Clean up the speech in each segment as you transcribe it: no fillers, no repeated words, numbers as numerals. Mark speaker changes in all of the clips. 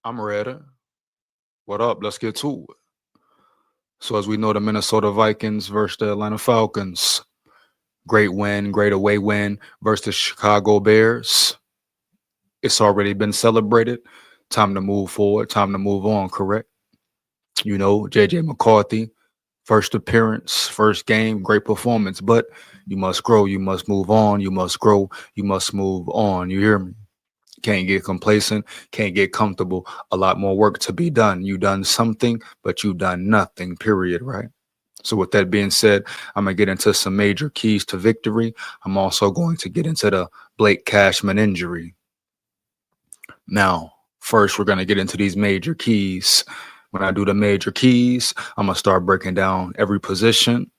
Speaker 1: I'm ready. What up? Let's get to it. So, as we know, the Minnesota Vikings versus the Atlanta Falcons. Great win, great away win versus the Chicago Bears. It's already been celebrated. Time to move forward. Time to move on, correct? You know, JJ McCarthy, first appearance, first game, great performance. But you must grow. You must move on. You must grow. You must move on. You hear me? Can't get complacent, can't get comfortable. A lot more work to be done. You done something, but you done nothing, period, right? So with that being said, I'm gonna get into some major keys to victory. I'm also going to get into the Blake Cashman injury. Now, first we're gonna get into these major keys. When I do the major keys, I'm gonna start breaking down every position,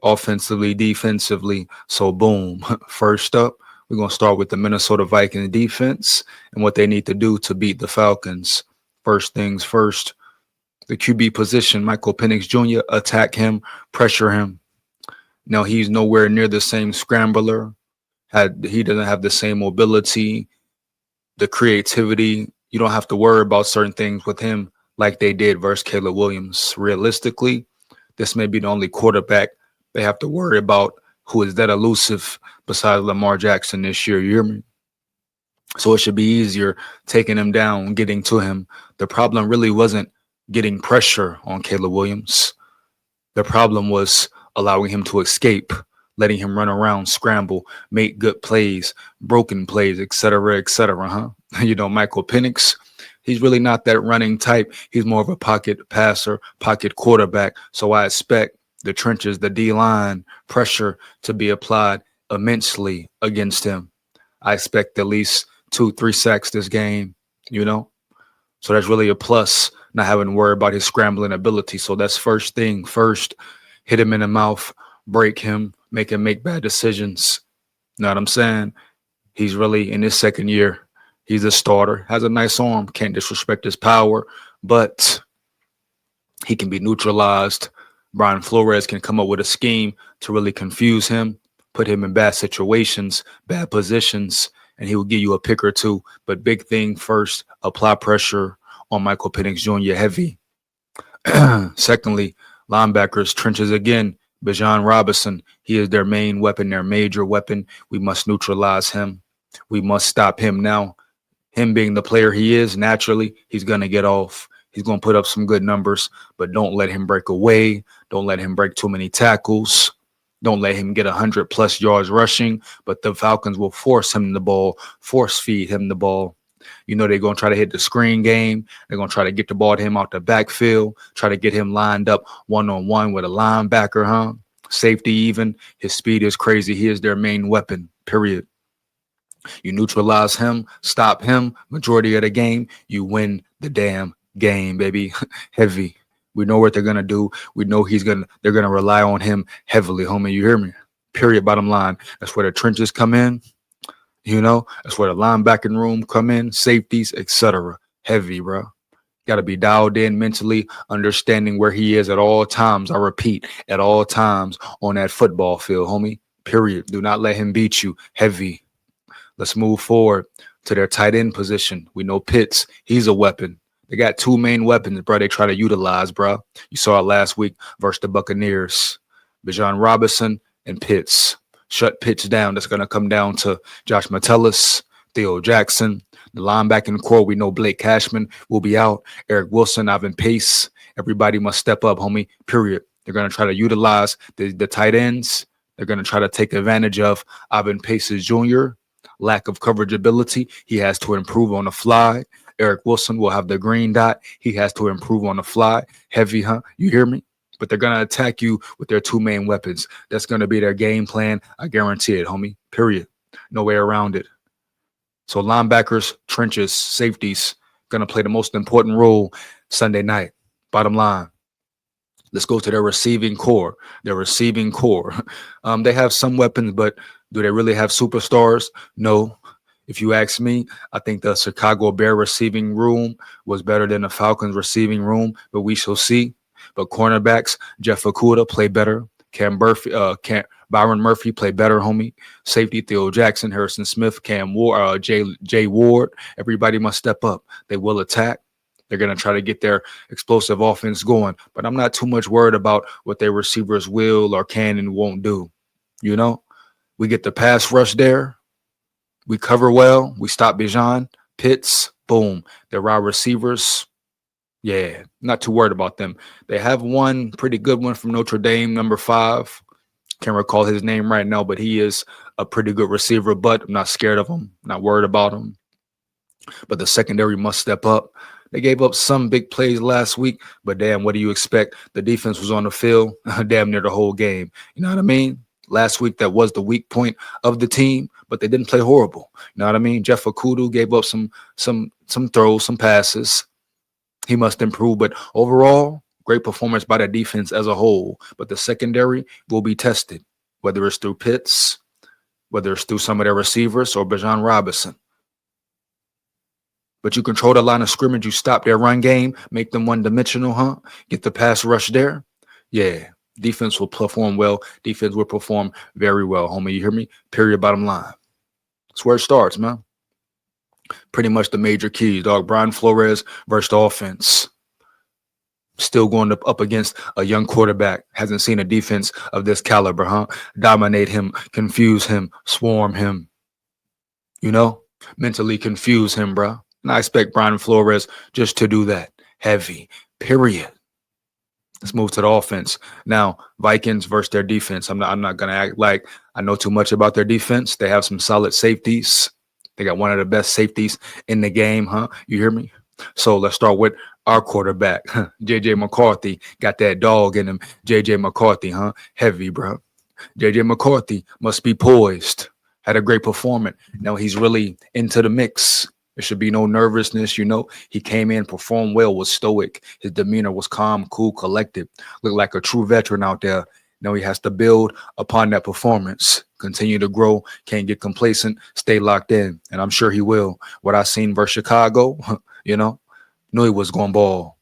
Speaker 1: offensively, defensively. So boom, first up, we're going to start with the Minnesota Vikings defense and what they need to do to beat the Falcons. First things first, the QB position, Michael Penix Jr., attack him, pressure him. Now, he's nowhere near the same scrambler. He doesn't have the same mobility, the creativity. You don't have to worry about certain things with him like they did versus Caleb Williams. Realistically, this may be the only quarterback they have to worry about who is that elusive besides Lamar Jackson this year. You hear me? So it should be easier taking him down, getting to him. The problem really wasn't getting pressure on Caleb Williams. The problem was allowing him to escape, letting him run around, scramble, make good plays, broken plays, etc., etc. You know, Michael Penix, he's really not that running type. He's more of a pocket passer, pocket quarterback. So I expect the trenches, the D-line pressure to be applied immensely against him. I expect at least 2-3 sacks this game, you know? So that's really a plus, not having to worry about his scrambling ability. So that's first thing first. Hit him in the mouth, break him, make him make bad decisions. Know what I'm saying? He's really in his second year. He's a starter, has a nice arm, can't disrespect his power, but he can be neutralized. Brian Flores can come up with a scheme to really confuse him, put him in bad situations, bad positions, and he will give you a pick or two. But big thing first, apply pressure on Michael Penix Jr. heavy. Secondly, linebackers, trenches again. Bijan Robinson, he is their main weapon, their major weapon. We must neutralize him. We must stop him now. Him being the player he is, naturally, he's going to get off. He's going to put up some good numbers, but don't let him break away. Don't let him break too many tackles. Don't let him get 100+ yards rushing, but the Falcons will force him the ball, force feed him the ball. You know, they're going to try to hit the screen game. They're going to try to get the ball to him out the backfield, try to get him lined up one-on-one with a linebacker, safety even. His speed is crazy. He is their main weapon, period. You neutralize him, stop him, majority of the game, you win the damn game, baby. Heavy. We know what they're gonna do. We know they're gonna rely on him heavily, homie. You hear me? Period. Bottom line. That's where the trenches come in. You know, that's where the linebacking room come in, safeties, etc. Heavy, bro. Got to be dialed in mentally, understanding where he is at all times. I repeat, at all times on that football field, homie. Period. Do not let him beat you. Heavy. Let's move forward to their tight end position. We know Pitts, he's a weapon. They got two main weapons, bro. They try to utilize, bro. You saw it last week versus the Buccaneers. Bijan Robinson and Pitts. Shut Pitts down. That's going to come down to Josh Metellus, Theo Jackson. The linebacking core, we know Blake Cashman will be out. Eric Wilson, Ivan Pace. Everybody must step up, homie, period. They're going to try to utilize the tight ends. They're going to try to take advantage of Ivan Pace's Jr., lack of coverage ability. He has to improve on the fly. Eric Wilson will have the green dot. He has to improve on the fly. Heavy, You hear me? But they're going to attack you with their two main weapons. That's going to be their game plan. I guarantee it, homie. Period. No way around it. So linebackers, trenches, safeties, going to play the most important role Sunday night. Bottom line. Let's go to their receiving core. Their receiving core. They have some weapons, but do they really have superstars? No. If you ask me, I think the Chicago Bear receiving room was better than the Falcons receiving room, but we shall see. But cornerbacks, Jeff Okudah play better. Byron Murphy play better, homie. Safety Theo Jackson, Harrison Smith, Cam Ward, Jay Ward. Everybody must step up. They will attack. They're going to try to get their explosive offense going. But I'm not too much worried about what their receivers will or can and won't do. You know, we get the pass rush there. We cover well. We stop Bijan, Pitts, boom. They're our receivers. Yeah, not too worried about them. They have one pretty good one from Notre Dame, number 5. Can't recall his name right now, but he is a pretty good receiver. But I'm not scared of him, not worried about him. But the secondary must step up. They gave up some big plays last week, but damn, what do you expect? The defense was on the field damn near the whole game. You know what I mean? Last week, that was the weak point of the team, but they didn't play horrible. You know what I mean? Jeff Okudu gave up some throws, some passes. He must improve, but overall, great performance by the defense as a whole. But the secondary will be tested, whether it's through Pitts, whether it's through some of their receivers or Bijan Robinson. But you control the line of scrimmage, you stop their run game, make them one-dimensional, huh? Get the pass rush there. Yeah, defense will perform well. Defense will perform very well, homie. You hear me? Period, bottom line. That's where it starts, man. Pretty much the major keys, dog. Brian Flores versus the offense. Still going up against a young quarterback. Hasn't seen a defense of this caliber, huh? Dominate him, confuse him, swarm him. You know? Mentally confuse him, bro. And I expect Brian Flores just to do that. Heavy. Period. Let's move to the offense. Now, Vikings versus their defense. I'm not going to act like I know too much about their defense. They have some solid safeties. They got one of the best safeties in the game, huh? You hear me? So let's start with our quarterback. J.J. McCarthy got that dog in him. J.J. McCarthy, huh? Heavy, bro. J.J. McCarthy must be poised. Had a great performance. Now he's really into the mix. There should be no nervousness, you know. He came in, performed well, was stoic. His demeanor was calm, cool, collected. Looked like a true veteran out there. Now he has to build upon that performance, continue to grow, can't get complacent, stay locked in. And I'm sure he will. What I seen versus Chicago, you know, knew he was going ball.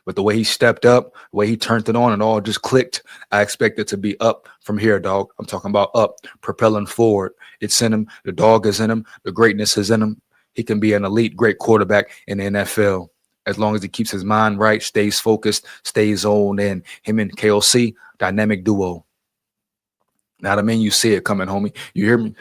Speaker 1: But the way he stepped up, the way he turned it on and all just clicked, I expect it to be up from here, dog. I'm talking about up, propelling forward. It's in him. The dog is in him. The greatness is in him. He can be an elite, great quarterback in the NFL as long as he keeps his mind right, stays focused, stays zoned in. Him and KOC, dynamic duo. Now, I mean, you see it coming, homie. You hear me?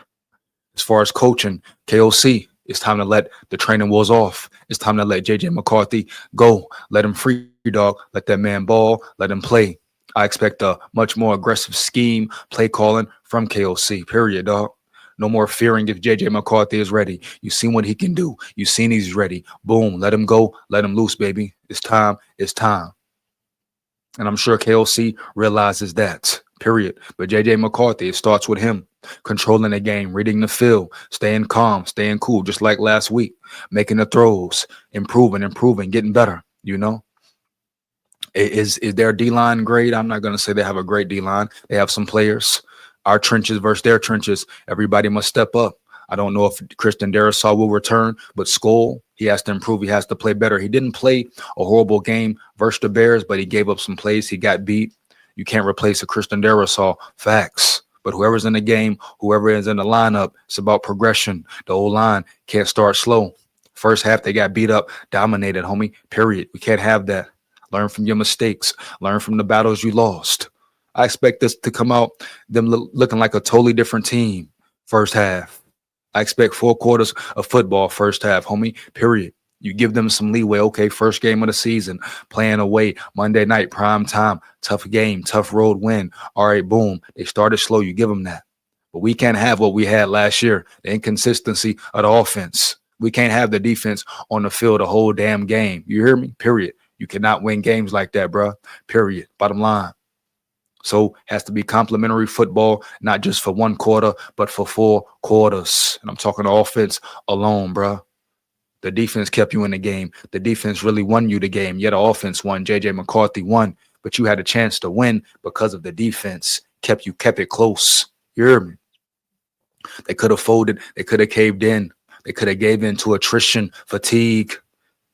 Speaker 1: As far as coaching, KOC, it's time to let the training wheels off. It's time to let J.J. McCarthy go. Let him free, dog. Let that man ball. Let him play. I expect a much more aggressive scheme, play calling from KOC, period, dog. No more fearing if J.J. McCarthy is ready. You've seen what he can do. You've seen he's ready. Boom. Let him go. Let him loose, baby. It's time. It's time. And I'm sure KOC realizes that, period. But J.J. McCarthy, it starts with him controlling the game, reading the field, staying calm, staying cool, just like last week, making the throws, improving, getting better, you know. Is their D-line great? I'm not going to say they have a great D-line. They have some players. Our trenches versus their trenches. Everybody must step up. I don't know if Christian Darrisaw will return, but SKOL, he has to improve. He has to play better. He didn't play a horrible game versus the Bears, but he gave up some plays. He got beat. You can't replace a Christian Darrisaw. Facts. But whoever's in the game, whoever is in the lineup, it's about progression. The old line can't start slow. First half, they got beat up, dominated, homie, period. We can't have that. Learn from your mistakes. Learn from the battles you lost. I expect this to come out, them looking like a totally different team first half. I expect 4 quarters of football first half, homie, period. You give them some leeway. Okay, first game of the season, playing away, Monday night, prime time, tough game, tough road win. All right, boom. They started slow. You give them that. But we can't have what we had last year, the inconsistency of the offense. We can't have the defense on the field the whole damn game. You hear me? Period. You cannot win games like that, bro. Period. Bottom line. So has to be complimentary football, not just for 1 quarter, but for 4 quarters. And I'm talking offense alone, bro. The defense kept you in the game. The defense really won you the game. Yeah, the offense won. J.J. McCarthy won, but you had a chance to win because of the defense. Kept it close. You hear me? They could have folded. They could have caved in. They could have gave in to attrition, fatigue.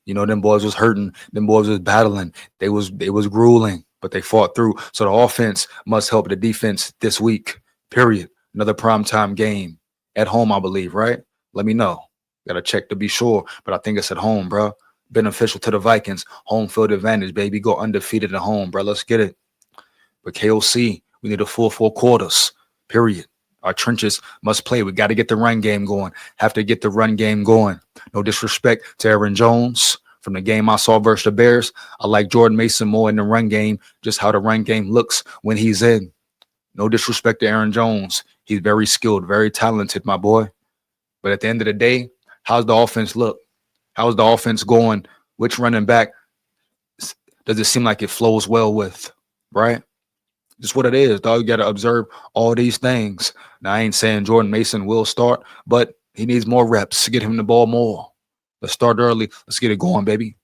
Speaker 1: You know, them boys was hurting. Them boys was battling. They was grueling, but they fought through. So the offense must help the defense this week. Period. Another primetime game at home, I believe, right? Let me know. Gotta check to be sure, but I think it's at home, bro. Beneficial to the Vikings. Home field advantage, baby. Go undefeated at home, bro. Let's get it. But KOC, we need a full 4 quarters. Period. Our trenches must play. We got to get the run game going. Have to get the run game going. No disrespect to Aaron Jones. From the game I saw versus the Bears, I like Jordan Mason more in the run game, just how the run game looks when he's in. No disrespect to Aaron Jones. He's very skilled, very talented, my boy. But at the end of the day, how's the offense look? How's the offense going? Which running back does it seem like it flows well with, right? Just what it is, dog. You got to observe all these things. Now, I ain't saying Jordan Mason will start, but he needs more reps to get him the ball more. Let's start early. Let's get it going, baby.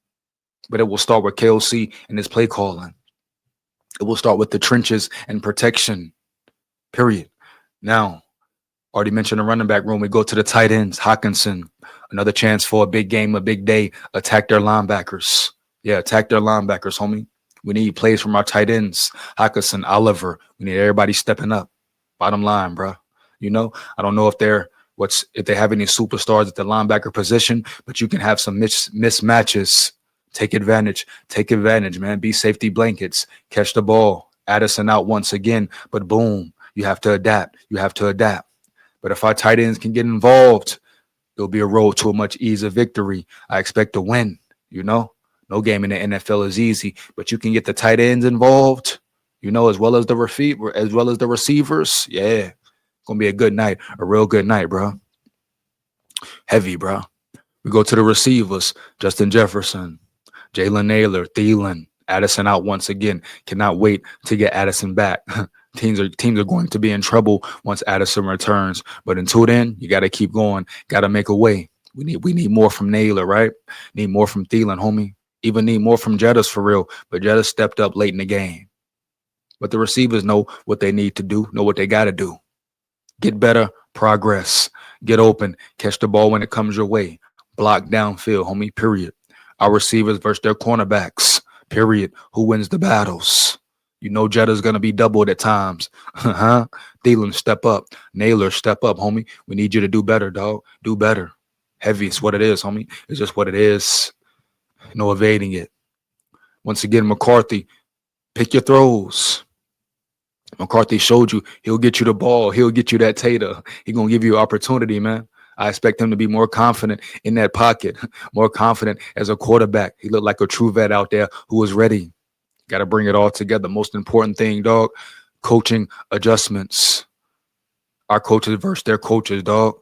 Speaker 1: But it will start with KOC and his play calling. It will start with the trenches and protection, period. Now, already mentioned the running back room. We go to the tight ends. Hockenson, another chance for a big game, a big day. Attack their linebackers. Yeah, attack their linebackers, homie. We need plays from our tight ends. Hockenson, Oliver. We need everybody stepping up. Bottom line, bro. You know, I don't know if if they have any superstars at the linebacker position, but you can have some mismatches. Take advantage. Take advantage, man. Be safety blankets. Catch the ball. Addison out once again, but boom. You have to adapt. You have to adapt. But if our tight ends can get involved, it'll be a road to a much easier victory. I expect to win, you know. No game in the NFL is easy, but you can get the tight ends involved, you know, as well as the receivers. Yeah, gonna be a good night, a real good night, bro. Heavy, bro. We go to the receivers: Justin Jefferson, Jalen Naylor, Thielen, Addison out once again. Cannot wait to get Addison back. Teams are going to be in trouble once Addison returns, but until then, you got to keep going. Got to make a way. We need more from Naylor, right? Need more from Thielen, homie. Even need more from Jettas for real, but Jettas stepped up late in the game. But the receivers know what they need to do, know what they got to do. Get better, progress, get open, catch the ball when it comes your way. Block downfield, homie, period. Our receivers versus their cornerbacks, period. Who wins the battles? You know Jetta's going to be doubled at times. Thielen, step up. Naylor, step up, homie. We need you to do better, dog. Do better. Heavy, it's what it is, homie. It's just what it is. No evading it. Once again, McCarthy, pick your throws. McCarthy showed you he'll get you the ball. He'll get you that tater. He's going to give you opportunity, man. I expect him to be more confident in that pocket, more confident as a quarterback. He looked like a true vet out there who was ready. Got to bring it all together. Most important thing, dog, coaching adjustments. Our coaches versus their coaches, dog.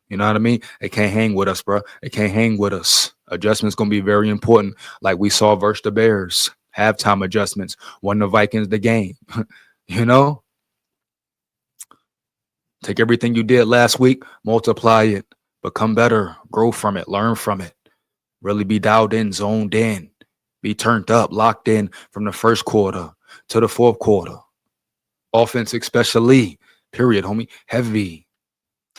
Speaker 1: You know what I mean? They can't hang with us, bro. They can't hang with us. Adjustments going to be very important, like we saw versus the Bears. Halftime adjustments. Won the Vikings the game. You know? Take everything you did last week, multiply it, become better, grow from it, learn from it. Really be dialed in, zoned in, be turned up, locked in from the first quarter to the fourth quarter. Offense especially, period, homie. Heavy.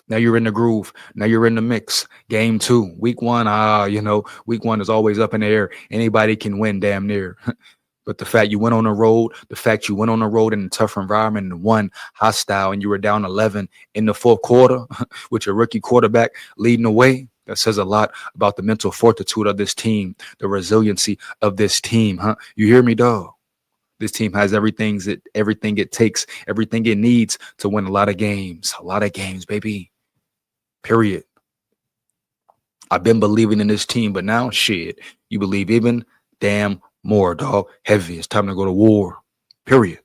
Speaker 1: Now you're in the groove. Now you're in the mix. Game 2, week 1, week 1 is always up in the air. Anybody can win damn near. But the fact you went on the road, in a tough environment and won hostile, and you were down 11 in the fourth quarter with your rookie quarterback leading the way, that says a lot about the mental fortitude of this team, the resiliency of this team, huh? You hear me, dog? This team has everything it takes, everything it needs to win a lot of games, baby. Period. I've been believing in this team, but now, shit, you believe even damn more, dog. Heavy. It's time to go to war. Period.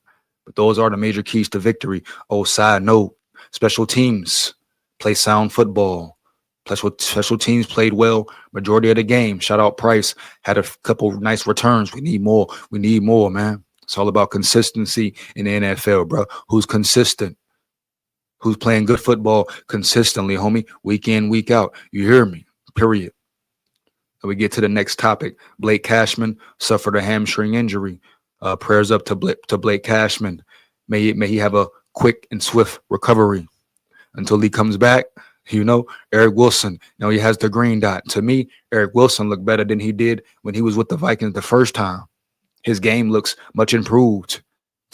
Speaker 1: But those are the major keys to victory. Oh, side note, special teams play sound football. Special teams played well majority of the game. Shout out Price. Had a couple nice returns. We need more. We need more, man. It's all about consistency in the NFL, bro. Who's consistent? Who's playing good football consistently, homie? Week in, week out. You hear me? Period. And we get to the next topic. Blake Cashman suffered a hamstring injury. Prayers up to Blake Cashman. May he have a quick and swift recovery. Until he comes back, Eric Wilson. Now he has the green dot. To me, Eric Wilson looked better than he did when he was with the Vikings the first time. His game looks much improved.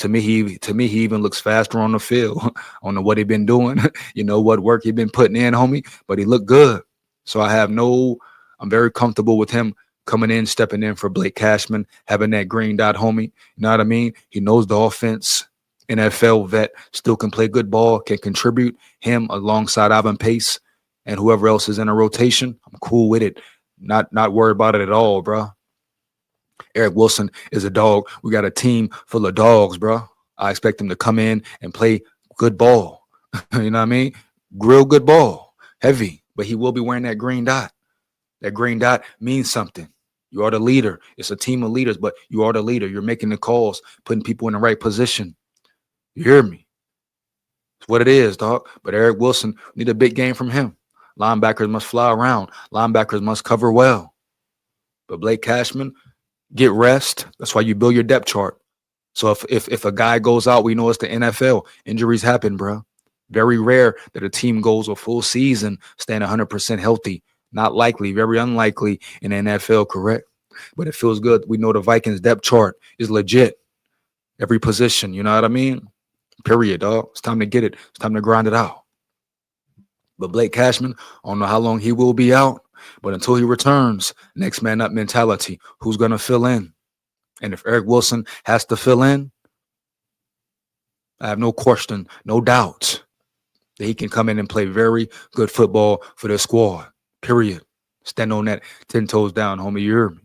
Speaker 1: He even looks faster on the field. I don't know what he been doing, what work he been putting in, homie, but he looked good. So I'm very comfortable with him coming in, stepping in for Blake Cashman, having that green dot, homie. You know what I mean? He knows the offense. NFL vet, still can play good ball, can contribute. Him alongside Ivan Pace and whoever else is in a rotation, I'm cool with it. Not worried about it at all, bro. Eric Wilson is a dog. We got a team full of dogs, bro. I expect him to come in and play good ball. You know what I mean? Real good ball. Heavy. But he will be wearing that green dot. That green dot means something. You are the leader. It's a team of leaders, but you are the leader. You're making the calls, putting people in the right position. You hear me? It's what it is, dog. But Eric Wilson, need a big game from him. Linebackers must fly around. Linebackers must cover well. But Blake Cashman, get rest. That's why you build your depth chart. So if a guy goes out, we know it's the NFL. Injuries happen, bro. Very rare that a team goes a full season staying 100% healthy. Not likely, very unlikely in the NFL, correct? But it feels good. We know the Vikings depth chart is legit. Every position, you know what I mean? Period, dog. It's time to get it. It's time to grind it out. But Blake Cashman, I don't know how long he will be out, but until he returns, next man up mentality. Who's going to fill in? And if Eric Wilson has to fill in, I have no question, no doubt that he can come in and play very good football for their squad. Period. Stand on that 10 toes down, homie. You hear me?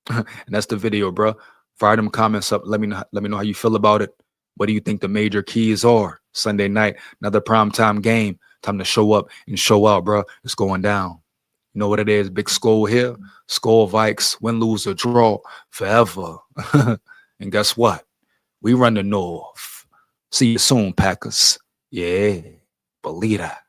Speaker 1: And that's the video, bro. Fire them comments up. Let me know how you feel about it. What do you think the major keys are? Sunday night, another primetime game. Time to show up and show out, bro. It's going down. You know what it is? Big SKOL here. SKOL Vikes, win, lose, or draw forever. And guess what? We run the North. See you soon, Packers. Yeah, believe that.